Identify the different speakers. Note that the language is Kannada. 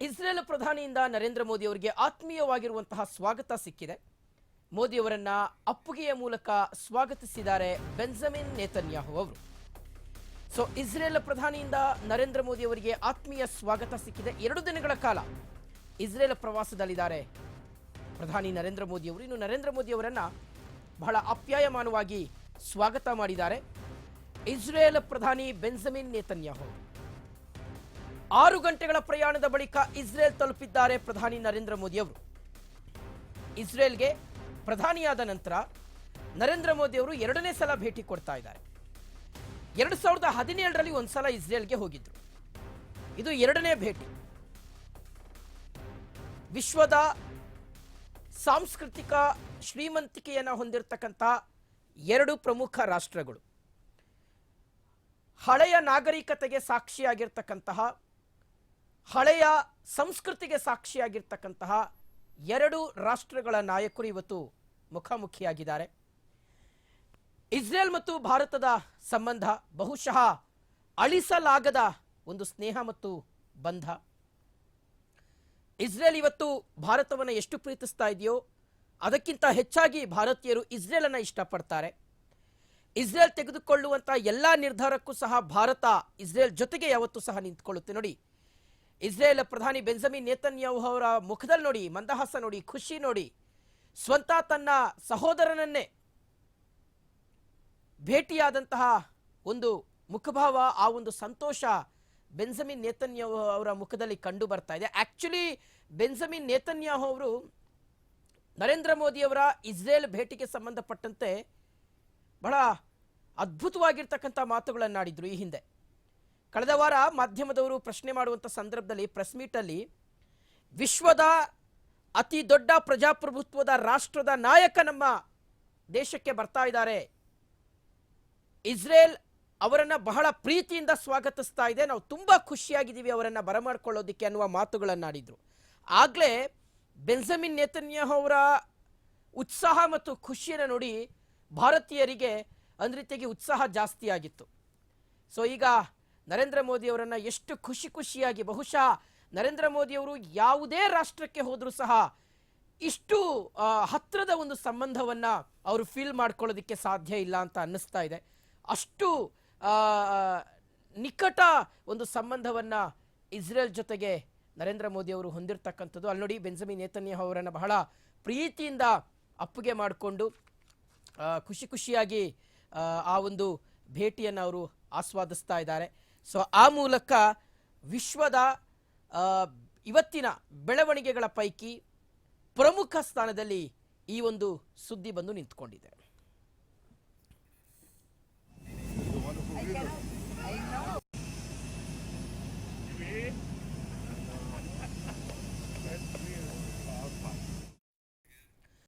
Speaker 1: ಇಸ್ರೇಲ್ ಪ್ರಧಾನಿಯಿಂದ ನರೇಂದ್ರ ಮೋದಿ ಅವರಿಗೆ ಆತ್ಮೀಯವಾಗಿರುವಂತಹ ಸ್ವಾಗತ ಸಿಕ್ಕಿದೆ. ಮೋದಿ ಅವರನ್ನ ಅಪ್ಪುಗೆಯ ಮೂಲಕ ಸ್ವಾಗತಿಸಿದ್ದಾರೆ ಬೆಂಜಮಿನ್ ನೇತನ್ಯಾಹು ಅವರು. ಸೊ ಇಸ್ರೇಲ್ ಪ್ರಧಾನಿಯಿಂದ ನರೇಂದ್ರ ಮೋದಿ ಅವರಿಗೆ ಆತ್ಮೀಯ ಸ್ವಾಗತ ಸಿಕ್ಕಿದೆ. 2 ದಿನಗಳ ಕಾಲ ಇಸ್ರೇಲ್ ಪ್ರವಾಸದಲ್ಲಿದ್ದಾರೆ ಪ್ರಧಾನಿ ನರೇಂದ್ರ ಮೋದಿ ಅವರು. ಇನ್ನು ನರೇಂದ್ರ ಮೋದಿ ಅವರನ್ನ ಬಹಳ ಆಪ್ಯಾಯಮಾನವಾಗಿ ಸ್ವಾಗತ ಮಾಡಿದ್ದಾರೆ ಇಸ್ರೇಲ್ ಪ್ರಧಾನಿ ಬೆಂಜಮಿನ್ ನೇತನ್ಯಾಹು. 6 ಗಂಟೆಗಳ ಪ್ರಯಾಣದ ಬಳಿಕ ಇಸ್ರೇಲ್ ತಲುಪಿದ್ದಾರೆ ಪ್ರಧಾನಿ ನರೇಂದ್ರ ಮೋದಿ ಅವರು. ಇಸ್ರೇಲ್ಗೆ ಪ್ರಧಾನಿಯಾದ ನಂತರ ನರೇಂದ್ರ ಮೋದಿ ಅವರು 2ನೇ ಸಲ ಭೇಟಿ ಕೊಡ್ತಾ ಇದ್ದಾರೆ. 2017ರಲ್ಲಿ ಒಂದ್ಸಲ ಇಸ್ರೇಲ್ಗೆ ಹೋಗಿದ್ರು. ಇದು 2ನೇ ಭೇಟಿ. ವಿಶ್ವದ ಸಾಂಸ್ಕೃತಿಕ ಶ್ರೀಮಂತಿಕೆಯನ್ನು ಹೊಂದಿರತಕ್ಕಂಥ 2 ಪ್ರಮುಖ ರಾಷ್ಟ್ರಗಳು, ಹಳೆಯ ನಾಗರಿಕತೆಗೆ ಸಾಕ್ಷಿಯಾಗಿರ್ತಕ್ಕಂತಹ, ಹಳೆಯ ಸಂಸ್ಕೃತಿಗೆ ಸಾಕ್ಷಿಯಾಗಿರ್ತಕ್ಕಂತಹ 2 ರಾಷ್ಟ್ರಗಳ ನಾಯಕರು ಇವತ್ತು ಮುಖಾಮುಖಿಯಾಗಿದ್ದಾರೆ. ಇಸ್ರೇಲ್ ಮತ್ತು ಭಾರತದ ಸಂಬಂಧ ಬಹುಶಃ ಅಳಿಸಲಾಗದ ಒಂದು ಸ್ನೇಹ ಮತ್ತು ಬಂಧ. ಇಸ್ರೇಲ್ ಇವತ್ತು ಭಾರತವನ್ನು ಎಷ್ಟು ಪ್ರೀತಿಸ್ತಾ ಇದೆಯೋ ಅದಕ್ಕಿಂತ ಹೆಚ್ಚಾಗಿ ಭಾರತೀಯರು ಇಸ್ರೇಲ್ ಅನ್ನು ಇಷ್ಟಪಡ್ತಾರೆ. ಇಸ್ರೇಲ್ ತೆಗೆದುಕೊಳ್ಳುವಂತಹ ಎಲ್ಲಾ ನಿರ್ಧಾರಕ್ಕೂ ಸಹ ಭಾರತ ಇಸ್ರೇಲ್ ಜೊತೆಗೆ ಯಾವತ್ತೂ ಸಹ ನಿಂತ್ಕೊಳ್ಳುತ್ತೆ. ನೋಡಿ, ಇಸ್ರೇಲ್ ಪ್ರಧಾನಿ ಬೆಂಜಮಿನ್ ನೇತನ್ಯಾಹು ಅವರ ಮುಖದಲ್ಲಿ ನೋಡಿ, ಮಂದಹಾಸ ನೋಡಿ, ಖುಷಿ ನೋಡಿ. ಸ್ವಂತ ತನ್ನ ಸಹೋದರನನ್ನೇ ಭೇಟಿಯಾದಂತಹ ಒಂದು ಮುಖಭಾವ, ಆ ಒಂದು ಸಂತೋಷ ಬೆಂಜಮಿನ್ ನೇತನ್ಯಾಹು ಅವರ ಮುಖದಲ್ಲಿ ಕಂಡು ಬರ್ತಾ ಇದೆ. ಆಕ್ಚುಲಿ ಬೆಂಜಮಿನ್ ನೇತನ್ಯಾಹು ಅವರು ನರೇಂದ್ರ ಮೋದಿ ಅವರ ಇಸ್ರೇಲ್ ಭೇಟಿಗೆ ಸಂಬಂಧಪಟ್ಟಂತೆ ಬಹಳ ಅದ್ಭುತವಾಗಿರ್ತಕ್ಕಂಥ ಮಾತುಗಳನ್ನಾಡಿದ್ರು. ಈ ಹಿಂದೆ ಕಳೆದ ವಾರ ಮಾಧ್ಯಮದವರು ಪ್ರಶ್ನೆ ಮಾಡುವಂಥ ಸಂದರ್ಭದಲ್ಲಿ ಪ್ರೆಸ್ ಮೀಟಲ್ಲಿ ವಿಶ್ವದ ಅತಿ ದೊಡ್ಡ ಪ್ರಜಾಪ್ರಭುತ್ವದ ರಾಷ್ಟ್ರದ ನಾಯಕ ನಮ್ಮ ದೇಶಕ್ಕೆ ಬರ್ತಾ ಇದ್ದಾರೆ, ಇಸ್ರೇಲ್ ಅವರನ್ನ ಬಹಳ ಪ್ರೀತಿಯಿಂದ ಸ್ವಾಗತಿಸ್ತಾ ಇದೆ, ನಾವು ತುಂಬಾ ಖುಷಿಯಾಗಿದ್ದೀವಿ ಅವರನ್ನ ಬರಮಾಡ್ಕೊಳ್ಳೋದಿಕ್ಕೆ ಅನ್ನುವ ಮಾತುಗಳನ್ನಾಡಿದ್ರು. ಆಗ್ಲೇ ಬೆಂಜಮಿನ್ ನೇತನ್ಯಾಹು ಅವರ ಉತ್ಸಾಹ ಮತ್ತು ಖುಷಿಯನ್ನು ನೋಡಿ ಭಾರತೀಯರಿಗೆ ಒಂದು ರೀತಿಯಾಗಿ ಉತ್ಸಾಹ ಜಾಸ್ತಿ ಆಗಿತ್ತು. ಸೊ ಈಗ ನರೇಂದ್ರ ಮೋದಿ ಅವರನ್ನ ಎಷ್ಟು ಖುಷಿಯಾಗಿ, ಬಹುಶಃ ನರೇಂದ್ರ ಮೋದಿ ಅವರು ಯಾವುದೇ ರಾಷ್ಟ್ರಕ್ಕೆ ಹೋದರೂ ಸಹ ಇಷ್ಟು ಹತ್ತಿರದ ಒಂದು ಸಂಬಂಧವನ್ನ ಅವರು ಫೀಲ್ ಮಾಡ್ಕೊಳ್ಳೋದಕ್ಕೆ ಸಾಧ್ಯ ಇಲ್ಲ ಅಂತ ಅನ್ನಿಸ್ತಾ ಇದೆ. ಅಷ್ಟು ನಿಕಟ ಒಂದು ಸಂಬಂಧವನ್ನ ಇಸ್ರೇಲ್ ಜೊತೆಗೆ ನರೇಂದ್ರ ಮೋದಿ ಅವರು ಹೊಂದಿರತಕ್ಕಂಥದ್ದು. ಅಲ್ಲಿ ನೋಡಿ, ಬೆಂಜಮಿನ್ ನೇತನ್ಯಾಹು ಅವರನ್ನು ಬಹಳ ಪ್ರೀತಿಯಿಂದ ಅಪ್ಪುಗೆ ಮಾಡಿಕೊಂಡು ಖುಷಿಯಾಗಿ ಆ ಒಂದು ಭೇಟಿಯನ್ನು ಅವರು ಆಸ್ವಾದಿಸ್ತಾ ಇದ್ದಾರೆ. ಸೊ ಆ ಮೂಲಕ ವಿಶ್ವದ ಇವತ್ತಿನ ಬೆಳವಣಿಗೆಗಳ ಪೈಕಿ ಪ್ರಮುಖ ಸ್ಥಾನದಲ್ಲಿ ಈ ಒಂದು ಸುದ್ದಿ ಬಂದು ನಿಂತ್ಕೊಂಡಿದೆ.